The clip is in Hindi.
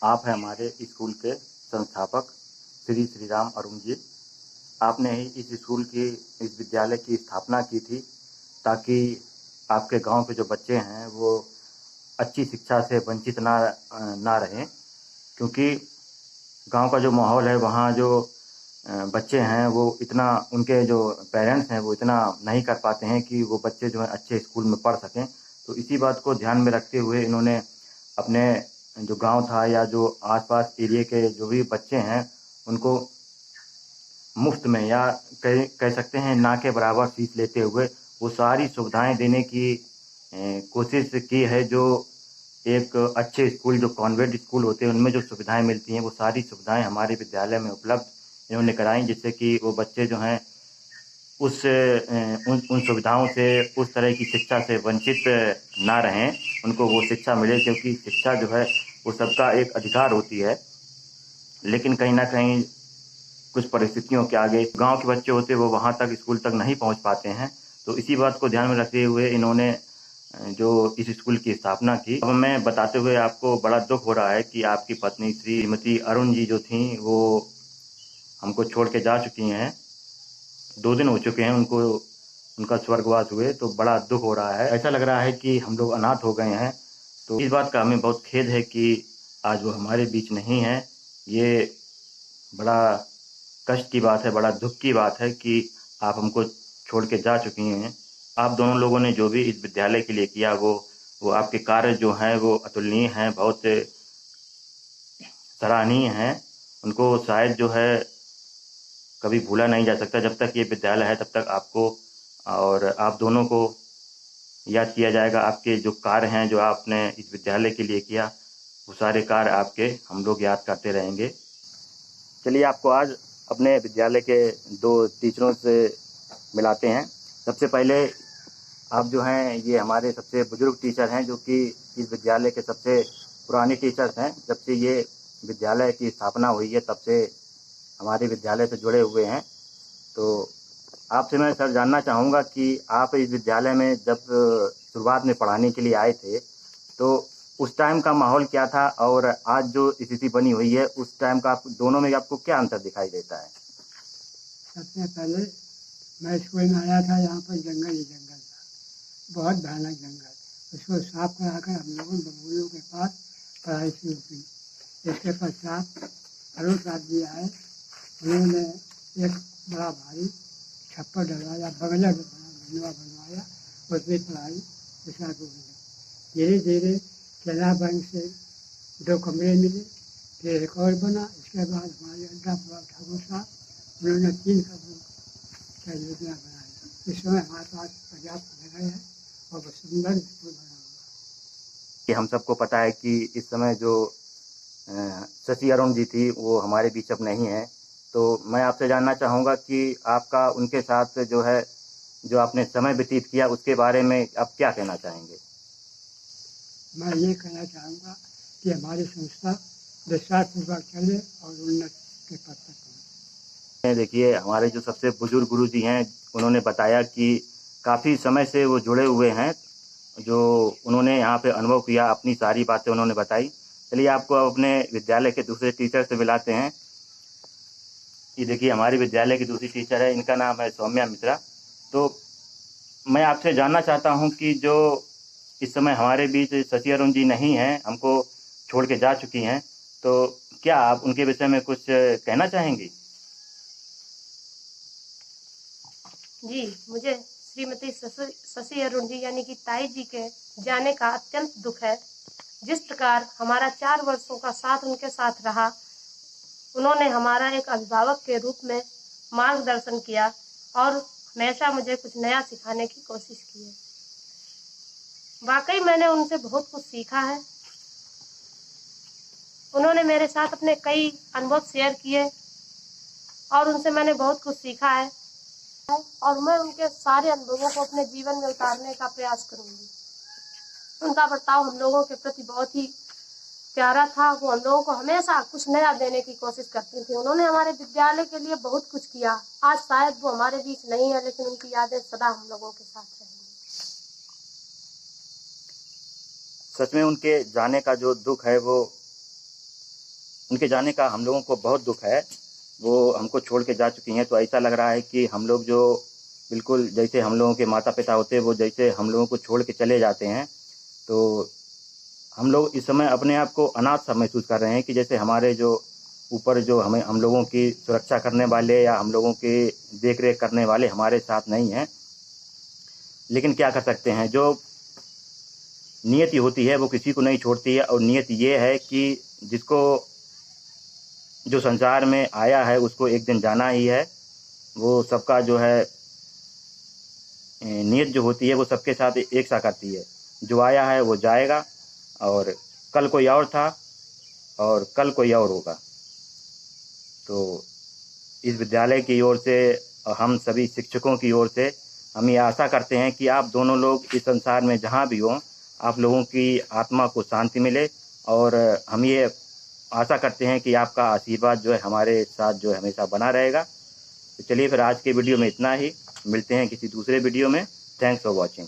आप हैं हमारे स्कूल के संस्थापक श्री श्री राम अरुण जी। आपने ही इस स्कूल की, इस विद्यालय की स्थापना की थी ताकि आपके गांव के जो बच्चे हैं वो अच्छी शिक्षा से वंचित ना रहें, क्योंकि गांव का जो माहौल है वहाँ जो बच्चे हैं वो इतना, उनके जो पेरेंट्स हैं वो इतना नहीं कर पाते हैं कि वो बच्चे जो है अच्छे स्कूल में पढ़ सकें। तो इसी बात को ध्यान में रखते हुए इन्होंने अपने जो गांव था या जो आसपास एरिया के जो भी बच्चे हैं उनको मुफ्त में या कह सकते हैं ना के बराबर फीस लेते हुए वो सारी सुविधाएं देने की कोशिश की है। जो एक अच्छे स्कूल, जो कॉन्वेंट स्कूल होते हैं उनमें जो सुविधाएं मिलती हैं वो सारी सुविधाएं हमारे विद्यालय में उपलब्ध इन्होंने कराई, जिससे कि वो बच्चे जो हैं उन सुविधाओं से, उस तरह की शिक्षा से वंचित ना रहें, उनको वो शिक्षा मिले, क्योंकि शिक्षा जो है वो सबका एक अधिकार होती है। लेकिन कहीं ना कहीं कुछ परिस्थितियों के आगे गांव के बच्चे होते वो वहां तक, स्कूल तक नहीं पहुंच पाते हैं। तो इसी बात को ध्यान में रखते हुए इन्होंने जो इस स्कूल की स्थापना की। अब मैं बताते हुए आपको बड़ा दुख हो रहा है कि आपकी पत्नी श्रीमती अरुण जी जो थी वो हमको छोड़ के जा चुकी हैं। 2 दिन हो चुके हैं उनको, उनका स्वर्गवास हुए। तो बड़ा दुख हो रहा है, ऐसा लग रहा है कि हम लोग अनाथ हो गए हैं। तो इस बात का हमें बहुत खेद है कि आज वो हमारे बीच नहीं है। ये बड़ा कष्ट की बात है, बड़ा दुख की बात है कि आप हमको छोड़ के जा चुकी हैं। आप दोनों लोगों ने जो भी इस विद्यालय के लिए किया वो आपके कार्य जो हैं वो अतुलनीय हैं, बहुत सराहनीय हैं। उनको शायद जो है कभी भूला नहीं जा सकता। जब तक ये विद्यालय है तब तक आपको और आप दोनों को याद किया जाएगा। आपके जो कार्य हैं जो आपने इस विद्यालय के लिए किया वो सारे कार्य आपके हम लोग याद करते रहेंगे। चलिए आपको आज अपने विद्यालय के 2 टीचरों से मिलाते हैं। सबसे पहले आप जो हैं ये हमारे सबसे बुजुर्ग टीचर हैं, जो कि इस विद्यालय के सबसे पुराने टीचर्स हैं। जब से ये विद्यालय की स्थापना हुई है तब से हमारे विद्यालय से जुड़े हुए हैं। तो आपसे मैं सर जानना चाहूँगा कि आप इस विद्यालय में जब शुरुआत में पढ़ाने के लिए आए थे तो उस टाइम का माहौल क्या था, और आज जो स्थिति बनी हुई है उस टाइम का दोनों में आपको क्या अंतर दिखाई देता है? सबसे पहले मैं स्कूल में आया था, यहाँ पर जंगल ही जंगल था, बहुत भयानक जंगल। उसको साफ कराकर हम लोगों ने बबूलों के पास पढ़ाई शुरू की। इसके पश्चात अरुण साहब जी आए, उन्होंने एक बड़ा भारी छप्पर डलवाया, बगला बनवाया, उसमें पढ़ाई स्टार्ट हो गई। धीरे धीरे केनरा बैंक से 2 कमरे मिले, फिर एक और बना। इसके बाद हमारे अड्डा ठाकुर साहब, उन्होंने 3 कमरों का योजना बनाई। इस समय हमारे पास पर्याप्त जगह है और बहुत सुंदर स्कूल बना हुआ। कि हम सबको पता है कि इस समय जो शशि अरुण जी थी वो हमारे बीच अब नहीं है। तो मैं आपसे जानना चाहूँगा कि आपका उनके साथ जो है, जो आपने समय व्यतीत किया उसके बारे में आप क्या कहना चाहेंगे? मैं ये कहना चाहूँगा कि हमारी संस्था विश्वासपूर्वक चले और उन्नत के पद तक पहुँचे। देखिए हमारे जो सबसे बुजुर्ग गुरु जी हैं उन्होंने बताया कि काफ़ी समय से वो जुड़े हुए हैं, जो उन्होंने यहाँ पे अनुभव किया, अपनी सारी बातें उन्होंने बताई। चलिए आपको अब अपने विद्यालय के दूसरे टीचर से मिलाते हैं। ये देखिए हमारे विद्यालय की दूसरी टीचर है, इनका नाम है सौम्या मिश्रा। तो मैं आपसे जानना चाहता हूँ कि जो इस समय हमारे बीच शशि अरुण जी नहीं हैं, हमको छोड़ के जा चुकी हैं, तो क्या आप उनके विषय में कुछ कहना चाहेंगी? जी, मुझे श्रीमती शशि अरुण जी यानी कि ताई जी के जाने का अत्यंत दुख है। जिस प्रकार हमारा 4 वर्षों का साथ उनके साथ रहा, उन्होंने हमारा एक अभिभावक के रूप में मार्गदर्शन किया और हमेशा मुझे कुछ नया सिखाने की कोशिश की है। वाकई मैंने उनसे बहुत कुछ सीखा है। उन्होंने मेरे साथ अपने कई अनुभव शेयर किए और उनसे मैंने बहुत कुछ सीखा है और मैं उनके सारे अनुभवों को अपने जीवन में उतारने का प्रयास करूंगी। उनका बर्ताव हम लोगों के प्रति बहुत ही प्यारा था। वो हम लोगों को हमेशा कुछ नया देने की कोशिश करती थी। उन्होंने हमारे विद्यालय के लिए बहुत कुछ किया। आज शायद वो हमारे बीच नहीं है, लेकिन उनकी यादें सदा हम लोगों के साथ रहेंगी। सच में उनके जाने का जो दुख है वो उनके जाने का हम लोगों को बहुत दुख है। वो हमको छोड़ के जा चुकी हैं, तो ऐसा लग रहा है कि हम लोग जो बिल्कुल जैसे हम लोगों के माता पिता होते हैं, वो जैसे हम लोगों को छोड़ के चले जाते हैं, तो हम लोग इस समय अपने आप को अनाथ सा महसूस कर रहे हैं कि जैसे हमारे जो ऊपर जो हम लोगों की सुरक्षा करने वाले या हम लोगों की देख रेख करने वाले हमारे साथ नहीं हैं। लेकिन क्या कर सकते हैं, जो नियति होती है वो किसी को नहीं छोड़ती है, और नियति ये है कि जिसको जो संसार में आया है उसको एक दिन जाना ही है। वो सबका जो है नियत जो होती है वो सबके साथ एक सा करती है। जो आया है वो जाएगा, और कल कोई और था और कल कोई और होगा। तो इस विद्यालय की ओर से और हम सभी शिक्षकों की ओर से हम ये आशा करते हैं कि आप दोनों लोग इस संसार में जहाँ भी हों, आप लोगों की आत्मा को शांति मिले, और हम ये आशा करते हैं कि आपका आशीर्वाद जो है हमारे साथ जो है हमेशा बना रहेगा। तो चलिए फिर आज के वीडियो में इतना ही, मिलते हैं किसी दूसरे वीडियो में। Thanks for watching.